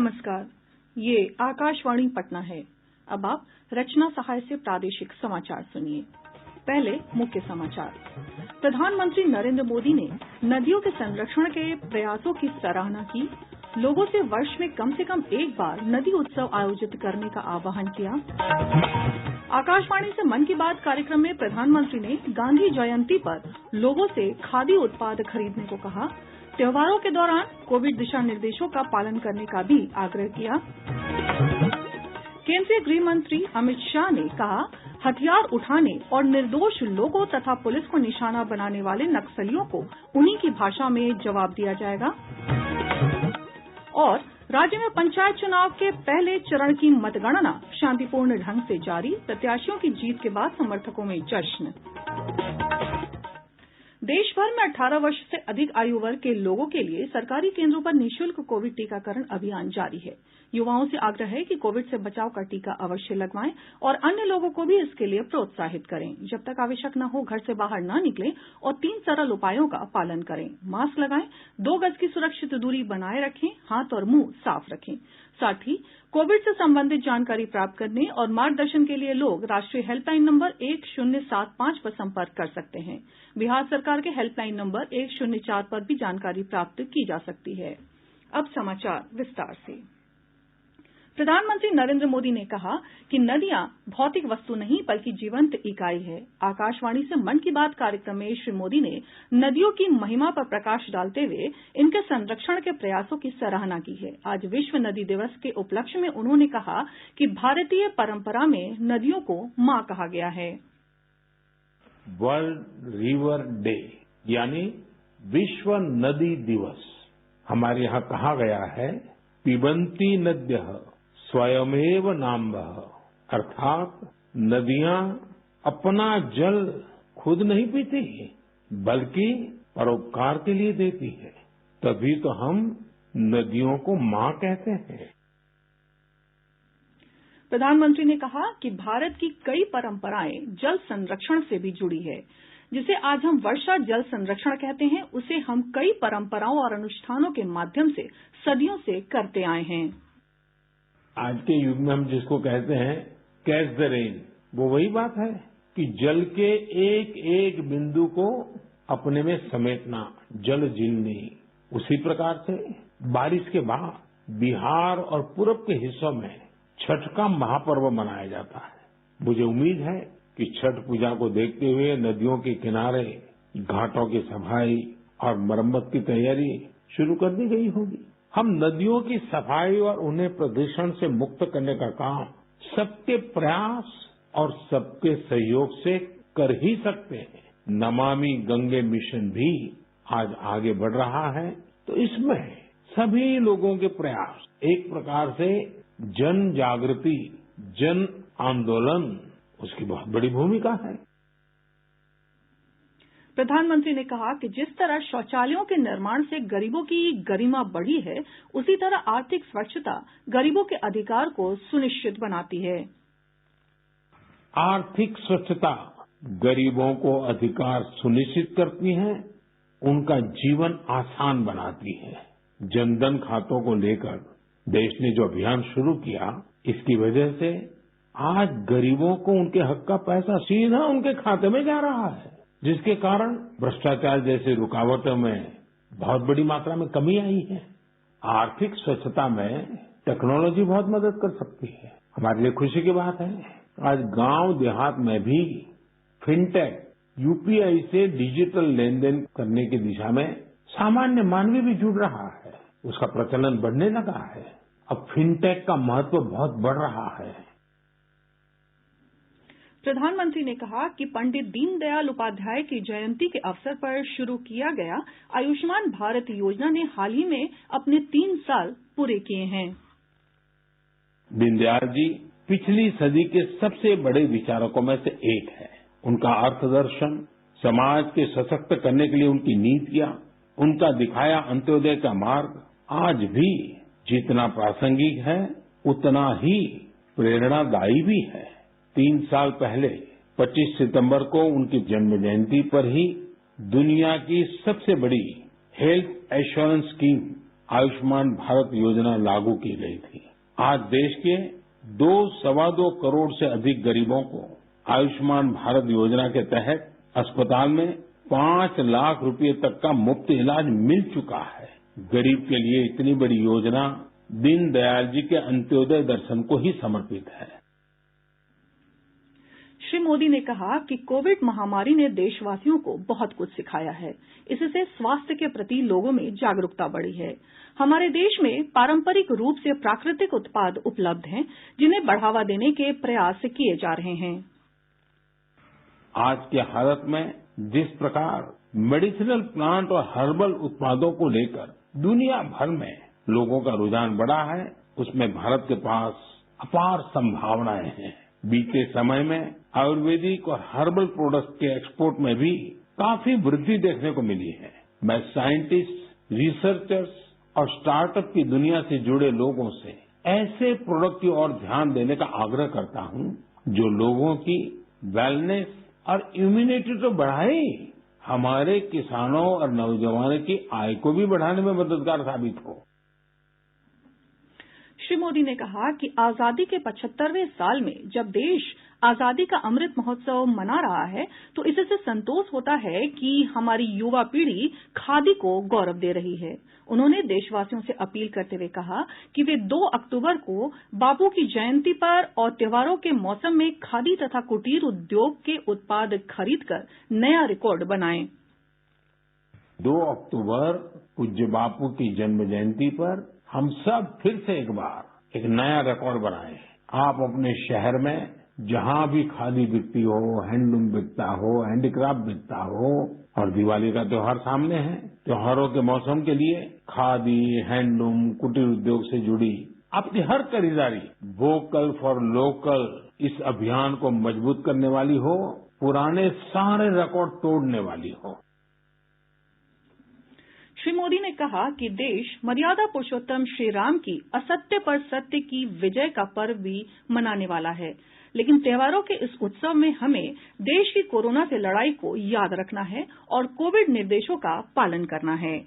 नमस्कार, ये आकाशवाणी पटना है। अब आप रचना सहाय से प्रादेशिक समाचार सुनिए। पहले मुख्य समाचार। प्रधानमंत्री नरेंद्र मोदी ने नदियों के संरक्षण के प्रयासों की सराहना की। लोगों से वर्ष में कम से कम एक बार नदी उत्सव आयोजित करने का आह्वान किया। आकाशवाणी से मन की बात कार्यक्रम में प्रधानमंत्री ने गांधी जयंती पर लोगों से खादी उत्पाद खरीदने को कहा। त्योहारों के दौरान कोविड दिशा निर्देशों का पालन करने का भी आग्रह किया। केंद्रीय गृह मंत्री अमित शाह ने कहा, हथियार उठाने और निर्दोष लोगों तथा पुलिस को निशाना बनाने वाले नक्सलियों को उन्हीं की भाषा में जवाब दिया जाएगा। और राज्य में पंचायत चुनाव के पहले चरण की मतगणना शांतिपूर्ण ढंग से जारी। प्रत्याशियों की जीत के बाद समर्थकों में जश्न। देश भर में 18 वर्ष से अधिक आयु वर्ग के लोगों के लिए सरकारी केंद्रों पर निःशुल्क कोविड टीकाकरण अभियान जारी है। युवाओं से आग्रह है कि कोविड से बचाव का टीका अवश्य लगवाएं और अन्य लोगों को भी इसके लिए प्रोत्साहित करें। जब तक आवश्यक न हो, घर से बाहर न निकलें और 3 सरल उपायों का पालन करें। मास्क लगाएं, 2 गज की सुरक्षित दूरी बनाए रखें, हाथ और मुंह साफ रखें। साथ ही कोविड से संबंधित जानकारी प्राप्त करने और मार्गदर्शन के लिए लोग राष्ट्रीय हेल्पलाइन नंबर 1075 पर संपर्क कर सकते हैं। बिहार सरकार के हेल्पलाइन नंबर 104 पर भी जानकारी प्राप्त की जा सकती है। अब समाचार विस्तार से। प्रधानमंत्री नरेंद्र मोदी ने कहा कि नदियां भौतिक वस्तु नहीं बल्कि जीवंत इकाई है। आकाशवाणी से मन की बात कार्यक्रम में श्री मोदी ने नदियों की महिमा पर प्रकाश डालते हुए इनके संरक्षण के प्रयासों की सराहना की है। आज विश्व नदी दिवस के उपलक्ष्य में उन्होंने कहा कि भारतीय परंपरा में नदियों को मां कहा गया है। वर्ल्ड रिवर डे यानी विश्व नदी दिवस। हमारे यहाँ कहा गया है, पिबन्ति नद्यः स्वयमेव नाम्भः, अर्थात नदियां अपना जल खुद नहीं पीती बल्कि परोपकार के लिए देती है। तभी तो हम नदियों को मां कहते हैं। प्रधानमंत्री ने कहा कि भारत की कई परंपराएं जल संरक्षण से भी जुड़ी है। जिसे आज हम वर्षा जल संरक्षण कहते हैं, उसे हम कई परंपराओं और अनुष्ठानों के माध्यम से सदियों से करते आए हैं। आज के युग में हम जिसको कहते हैं कैच द रेन, वो वही बात है कि जल के एक एक बिंदु को अपने में समेटना, जल जीलनी। उसी प्रकार से बारिश के बाद बिहार और पूरब के हिस्सों में छठ का महापर्व मनाया जाता है। मुझे उम्मीद है कि छठ पूजा को देखते हुए नदियों के किनारे घाटों की सफाई और मरम्मत की तैयारी शुरू कर दी गई होगी। हम नदियों की सफाई और उन्हें प्रदूषण से मुक्त करने का काम सबके प्रयास और सबके सहयोग से कर ही सकते हैं। नमामि गंगे मिशन भी आज आगे बढ़ रहा है, तो इसमें सभी लोगों के प्रयास, एक प्रकार से जन जागृति, जन आंदोलन, उसकी बहुत बड़ी भूमिका है। प्रधानमंत्री ने कहा कि जिस तरह शौचालयों के निर्माण से गरीबों की गरिमा बढ़ी है, उसी तरह आर्थिक स्वच्छता गरीबों के अधिकार को सुनिश्चित बनाती है। आर्थिक स्वच्छता गरीबों को अधिकार सुनिश्चित करती है, उनका जीवन आसान बनाती है। जनधन खातों को लेकर देश ने जो अभियान शुरू किया, इसकी वजह से आज गरीबों को उनके हक का पैसा सीधा उनके खाते में जा रहा है, जिसके कारण भ्रष्टाचार जैसी रुकावटों में बहुत बड़ी मात्रा में कमी आई है। आर्थिक स्वच्छता में टेक्नोलॉजी बहुत मदद कर सकती है। हमारे लिए खुशी की बात है, आज गांव देहात में भी फिनटेक, यूपीआई से डिजिटल लेन देन करने की दिशा में सामान्य मानवी भी जुड़ रहा है। उसका प्रचलन बढ़ने लगा है। अब फिनटेक का महत्व बहुत बढ़ रहा है। प्रधानमंत्री ने कहा कि पंडित दीनदयाल उपाध्याय की जयंती के अवसर पर शुरू किया गया आयुष्मान भारत योजना ने हाल ही में अपने 3 साल पूरे किए हैं। दीनदयाल जी पिछली सदी के सबसे बड़े विचारकों में से एक है। उनका अर्थदर्शन, समाज के सशक्त करने के लिए उनकी नीतियां, उनका दिखाया अंत्योदय का मार्ग आज भी जितना प्रासंगिक है उतना ही प्रेरणादायी भी है। 3 साल पहले 25 सितंबर को उनकी जन्म जयंती पर ही दुनिया की सबसे बड़ी health assurance scheme Ayushman Bharat योजना लागू की गई थी। आज देश के 2-2.25 करोड़ से अधिक गरीबों को आयुष्मान भारत योजना के तहत अस्पताल में 5 लाख रुपए तक का मुफ्त इलाज मिल चुका है। गरीब के लिए इतनी बड़ी योजना दीनदयाल जी के अंत्योदय दर्शन को ही समर्पित है। श्री मोदी ने कहा कि कोविड महामारी ने देशवासियों को बहुत कुछ सिखाया है। इससे स्वास्थ्य के प्रति लोगों में जागरूकता बढ़ी है। हमारे देश में पारंपरिक रूप से प्राकृतिक उत्पाद उपलब्ध हैं, जिन्हें बढ़ावा देने के प्रयास किए जा रहे हैं। आज के हालत में जिस प्रकार मेडिसिनल प्लांट और हर्बल उत्पादों को लेकर दुनिया भर में लोगों का रुझान बढ़ा है, उसमें भारत के पास अपार संभावनाएं हैं। बीते समय में आयुर्वेदिक और हर्बल प्रोडक्ट्स के एक्सपोर्ट में भी काफी वृद्धि देखने को मिली है। मैं साइंटिस्ट, रिसर्चर्स और स्टार्टअप की दुनिया से जुड़े लोगों से ऐसे प्रोडक्ट की ओर ध्यान देने का आग्रह करता हूं जो लोगों की वेलनेस और इम्यूनिटी तो बढ़ाए, हमारे किसानों और नौजवानों की आय को भी बढ़ाने में मददगार साबित हो। श्री मोदी ने कहा कि आजादी के 75वें साल में जब देश आजादी का अमृत महोत्सव मना रहा है, तो इससे संतोष होता है कि हमारी युवा पीढ़ी खादी को गौरव दे रही है। उन्होंने देशवासियों से अपील करते हुए कहा कि वे 2 अक्टूबर को बापू की जयंती पर और त्योहारों के मौसम में खादी तथा कुटीर उद्योग के उत्पाद खरीदकर नया रिकॉर्ड बनाएं। 2 अक्टूबर पूज्य बापू की जन्म जयंती पर हम सब फिर से एक बार एक नया रिकॉर्ड बनाएं। आप अपने शहर में जहां भी खादी बिकती हो, हैंडलूम बिकता हो, हैंडीक्राफ्ट बिकता हो, और दिवाली का त्योहार सामने है, त्योहारों के मौसम के लिए खादी, हैंडलूम, कुटीर उद्योग से जुड़ी आपकी हर खरीदारी वोकल फॉर लोकल इस अभियान को मजबूत करने वाली हो, पुराने सारे रिकॉर्ड तोड़ने वाली हो। श्री मोदी ने कहा कि देश मर्यादा पुरुषोत्तम श्री राम की असत्य पर सत्य की विजय का पर्व भी मनाने वाला है, लेकिन त्योहारों के इस उत्सव में हमें देश की कोरोना से लड़ाई को याद रखना है और कोविड निर्देशों का पालन करना है।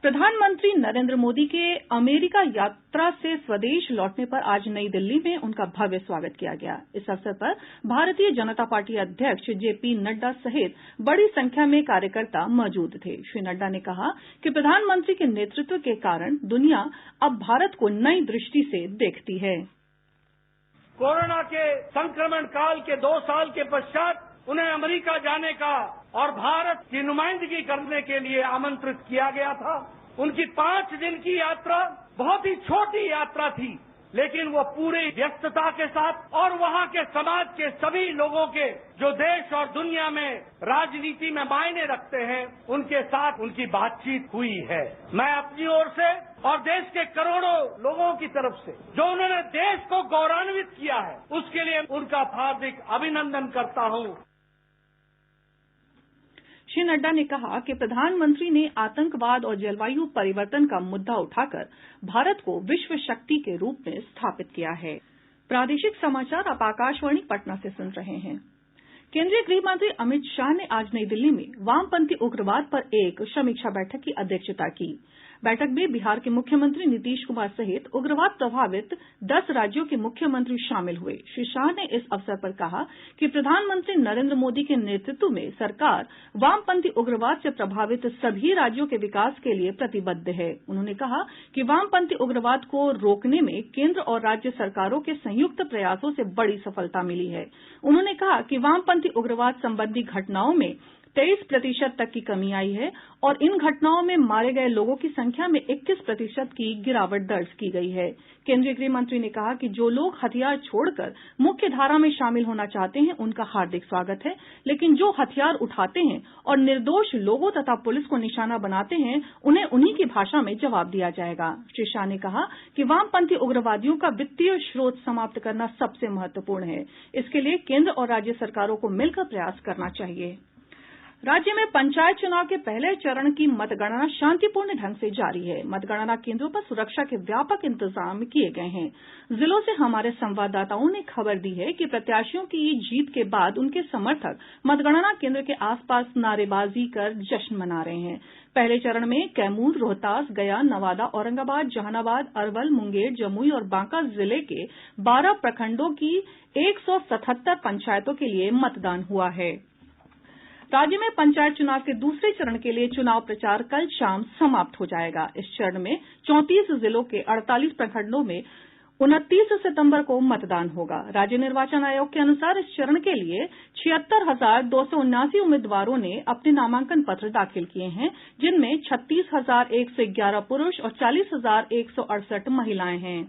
प्रधानमंत्री नरेंद्र मोदी के अमेरिका यात्रा से स्वदेश लौटने पर आज नई दिल्ली में उनका भव्य स्वागत किया गया। इस अवसर पर भारतीय जनता पार्टी अध्यक्ष जेपी नड्डा सहित बड़ी संख्या में कार्यकर्ता मौजूद थे। श्री नड्डा ने कहा कि प्रधानमंत्री के नेतृत्व के कारण दुनिया अब भारत को नई दृष्टि से देखती है। कोरोना के संक्रमण काल के 2 साल के पश्चात उन्हें अमेरिका जाने का और भारत की नुमाइंदगी करने के लिए आमंत्रित किया गया था। उनकी 5 दिन की यात्रा बहुत ही छोटी यात्रा थी, लेकिन वो पूरी व्यस्तता के साथ और वहां के समाज के सभी लोगों के जो देश और दुनिया में राजनीति में मायने रखते हैं, उनके साथ उनकी बातचीत हुई है। मैं अपनी ओर से और देश के करोड़ों लोगों की तरफ से जो उन्होंने देश को गौरवान्वित किया है, उसके लिए उनका हार्दिक अभिनंदन करता हूं। श्री नड्डा ने कहा कि प्रधानमंत्री ने आतंकवाद और जलवायु परिवर्तन का मुद्दा उठाकर भारत को विश्व शक्ति के रूप में स्थापित किया है। प्रादेशिक समाचार आप आकाशवाणी पटना से सुन रहे हैं। केंद्रीय गृह मंत्री अमित शाह ने आज नई दिल्ली में वामपंथी उग्रवाद पर एक समीक्षा बैठक की अध्यक्षता की। बैठक में बिहार के मुख्यमंत्री नीतीश कुमार सहित उग्रवाद प्रभावित 10 राज्यों के मुख्यमंत्री शामिल हुए। श्री शाह ने इस अवसर पर कहा कि प्रधानमंत्री नरेंद्र मोदी के नेतृत्व में सरकार वामपंथी उग्रवाद से प्रभावित सभी राज्यों के विकास के लिए प्रतिबद्ध है। उन्होंने कहा कि वामपंथी उग्रवाद को रोकने में केंद्र और राज्य सरकारों के संयुक्त प्रयासों से बड़ी सफलता मिली है। उन्होंने कहा कि वामपंथी उग्रवाद संबंधी घटनाओं में 23% तक की कमी आई है और इन घटनाओं में मारे गए लोगों की संख्या में 21% की गिरावट दर्ज की गई है। केंद्रीय गृह मंत्री ने कहा कि जो लोग हथियार छोड़कर मुख्य धारा में शामिल होना चाहते हैं, उनका हार्दिक स्वागत है, लेकिन जो हथियार उठाते हैं और निर्दोष लोगों तथा पुलिस को निशाना बनाते हैं, उन्हें उन्हीं की भाषा में जवाब दिया जाएगा। श्री शाह ने कहा कि वामपंथी उग्रवादियों का वित्तीय स्रोत समाप्त करना सबसे महत्वपूर्ण है। इसके लिए केंद्र और राज्य सरकारों को मिलकर प्रयास करना चाहिए। राज्य में पंचायत चुनाव के पहले चरण की मतगणना शांतिपूर्ण ढंग से जारी है। मतगणना केंद्रों पर सुरक्षा के व्यापक इंतजाम किए गए हैं। जिलों से हमारे संवाददाताओं ने खबर दी है कि प्रत्याशियों की जीत के बाद उनके समर्थक मतगणना केंद्र के आसपास नारेबाजी कर जश्न मना रहे हैं। पहले चरण में कैमूर, रोहतास, गया, नवादा, औरंगाबाद, जहानाबाद, अरवल, मुंगेर, जमुई और बांका जिले के 12 प्रखंडों की 177 पंचायतों के लिए मतदान हुआ है। राज्य में पंचायत चुनाव के दूसरे चरण के लिए चुनाव प्रचार कल शाम समाप्त हो जाएगा। इस चरण में 34 जिलों के 48 प्रखंडों में 29 सितंबर को मतदान होगा। राज्य निर्वाचन आयोग के अनुसार इस चरण के लिए 76,279 उम्मीदवारों ने अपने नामांकन पत्र दाखिल किए हैं, जिनमें 36,111 पुरुष और 40,168 महिलाएं हैं।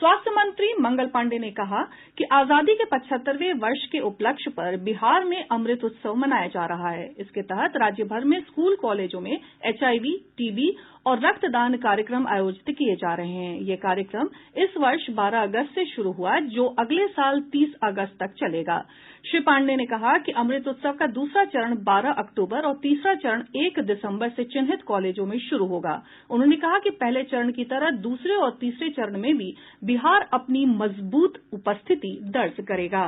स्वास्थ्य मंत्री मंगल पांडेय ने कहा कि आजादी के 75वें वर्ष के उपलक्ष्य पर बिहार में अमृत उत्सव मनाया जा रहा है। इसके तहत राज्य भर में स्कूल कॉलेजों में एचआईवी, टीबी और रक्तदान कार्यक्रम आयोजित किए जा रहे हैं। ये कार्यक्रम इस वर्ष 12 अगस्त से शुरू हुआ, जो अगले साल 30 अगस्त तक चलेगा। श्री पांडेय ने कहा कि अमृत उत्सव का दूसरा चरण 12 अक्टूबर और तीसरा चरण 1 दिसंबर से चिन्हित कॉलेजों में शुरू होगा। उन्होंने कहा कि पहले चरण की तरह दूसरे और तीसरे चरण में भी बिहार अपनी मजबूत उपस्थिति दर्ज करेगा।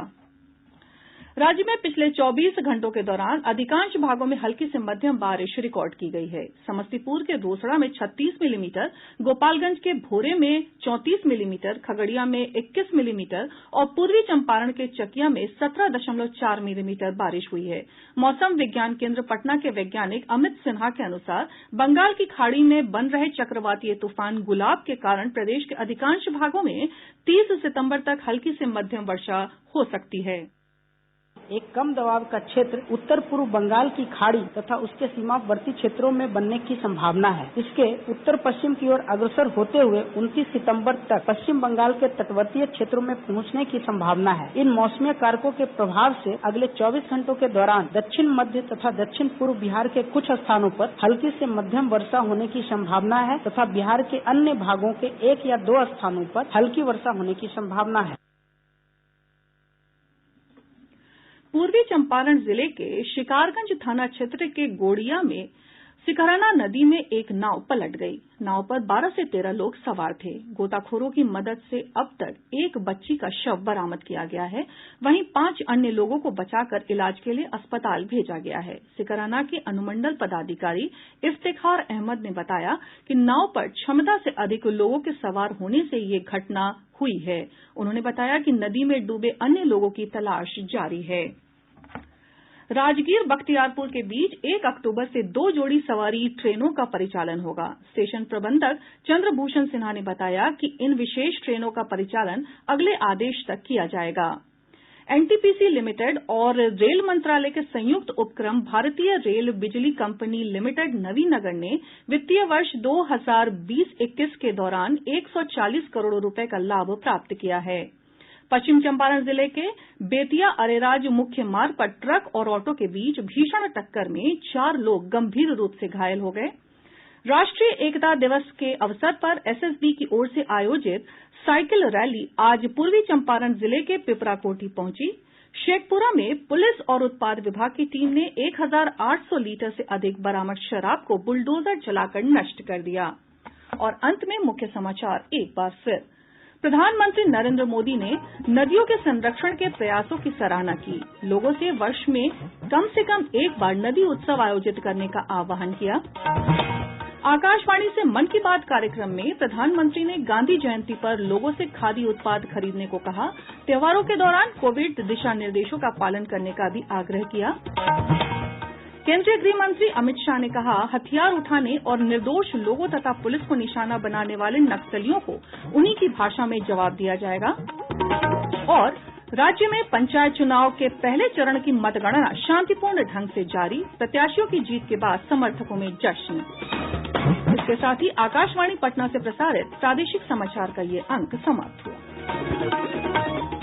राज्य में पिछले 24 घंटों के दौरान अधिकांश भागों में हल्की से मध्यम बारिश रिकॉर्ड की गई है। समस्तीपुर के रोसड़ा में 36 मिलीमीटर, गोपालगंज के भोरे में 34 मिलीमीटर, खगड़िया में 21 मिलीमीटर और पूर्वी चंपारण के चकिया में 17.4 मिलीमीटर बारिश हुई है। मौसम विज्ञान केंद्र पटना के वैज्ञानिक अमित सिन्हा के अनुसार बंगाल की खाड़ी में बन रहे चक्रवातीय तूफान गुलाब के कारण प्रदेश के अधिकांश भागों में 30 सितंबर तक हल्की से मध्यम वर्षा हो सकती है। एक कम दबाव का क्षेत्र उत्तर पूर्व बंगाल की खाड़ी तथा उसके सीमावर्ती क्षेत्रों में बनने की संभावना है। इसके उत्तर पश्चिम की ओर अग्रसर होते हुए 29 सितंबर तक पश्चिम बंगाल के तटवर्तीय क्षेत्रों में पहुंचने की संभावना है। इन मौसमी कारकों के प्रभाव से अगले 24 घंटों के दौरान दक्षिण मध्य तथा दक्षिण पूर्व बिहार के कुछ स्थानों पर हल्की से मध्यम वर्षा होने की संभावना है तथा बिहार के अन्य भागों के 1 या 2 स्थानों पर हल्की वर्षा होने की संभावना है। पूर्वी चंपारण जिले के शिकारगंज थाना क्षेत्र के गोड़िया में सिकरहना नदी में एक नाव पलट गई। नाव पर 12 से 13 लोग सवार थे। गोताखोरों की मदद से अब तक एक बच्ची का शव बरामद किया गया है। वहीं 5 अन्य लोगों को बचाकर इलाज के लिए अस्पताल भेजा गया है। सिकरहना के अनुमंडल पदाधिकारी इफ्तिखार अहमद ने बताया कि नाव पर क्षमता से अधिक लोगों के सवार होने से ये घटना हुई है। उन्होंने बताया कि नदी में डूबे अन्य लोगों की तलाश जारी है। राजगीर बख्तियारपुर के बीच 1 अक्टूबर से 2 जोड़ी सवारी ट्रेनों का परिचालन होगा। स्टेशन प्रबंधक चंद्रभूषण सिन्हा ने बताया कि इन विशेष ट्रेनों का परिचालन अगले आदेश तक किया जाएगा। एनटीपीसी लिमिटेड और रेल मंत्रालय के संयुक्त उपक्रम भारतीय रेल बिजली कंपनी लिमिटेड नवीनगर ने वित्तीय वर्ष 2020-21 के दौरान 140 करोड़ रुपए का लाभ प्राप्त किया है। पश्चिम चंपारण जिले के बेतिया अरेराज मुख्य मार्ग पर ट्रक और ऑटो के बीच भीषण टक्कर में 4 लोग गंभीर रूप से घायल हो गए। राष्ट्रीय एकता दिवस के अवसर पर एसएसबी की ओर से आयोजित साइकिल रैली आज पूर्वी चंपारण जिले के पिपराकोठी पहुंची। शेखपुरा में पुलिस और उत्पाद विभाग की टीम ने 1800 लीटर से अधिक बरामद शराब को बुलडोजर चलाकर नष्ट कर दिया। और अंत में मुख्य समाचार एक बार फिर। प्रधानमंत्री नरेंद्र मोदी ने नदियों के संरक्षण के प्रयासों की सराहना की। लोगों से वर्ष में कम से कम एक बार नदी उत्सव आयोजित करने का आह्वान किया। आकाशवाणी से मन की बात कार्यक्रम में प्रधानमंत्री ने गांधी जयंती पर लोगों से खादी उत्पाद खरीदने को कहा। त्योहारों के दौरान कोविड दिशा निर्देशों का पालन करने का भी आग्रह किया। केंद्रीय गृह मंत्री अमित शाह ने कहा, हथियार उठाने और निर्दोष लोगों तथा पुलिस को निशाना बनाने वाले नक्सलियों को उन्हीं की भाषा में जवाब दिया जाएगा। और राज्य में पंचायत चुनाव के पहले चरण की मतगणना शांतिपूर्ण ढंग से जारी। प्रत्याशियों की जीत के बाद समर्थकों में जश्न। इसके साथ ही आकाशवाणी पटना से प्रसारित प्रादेशिक समाचार का ये अंक समाप्त हुआ।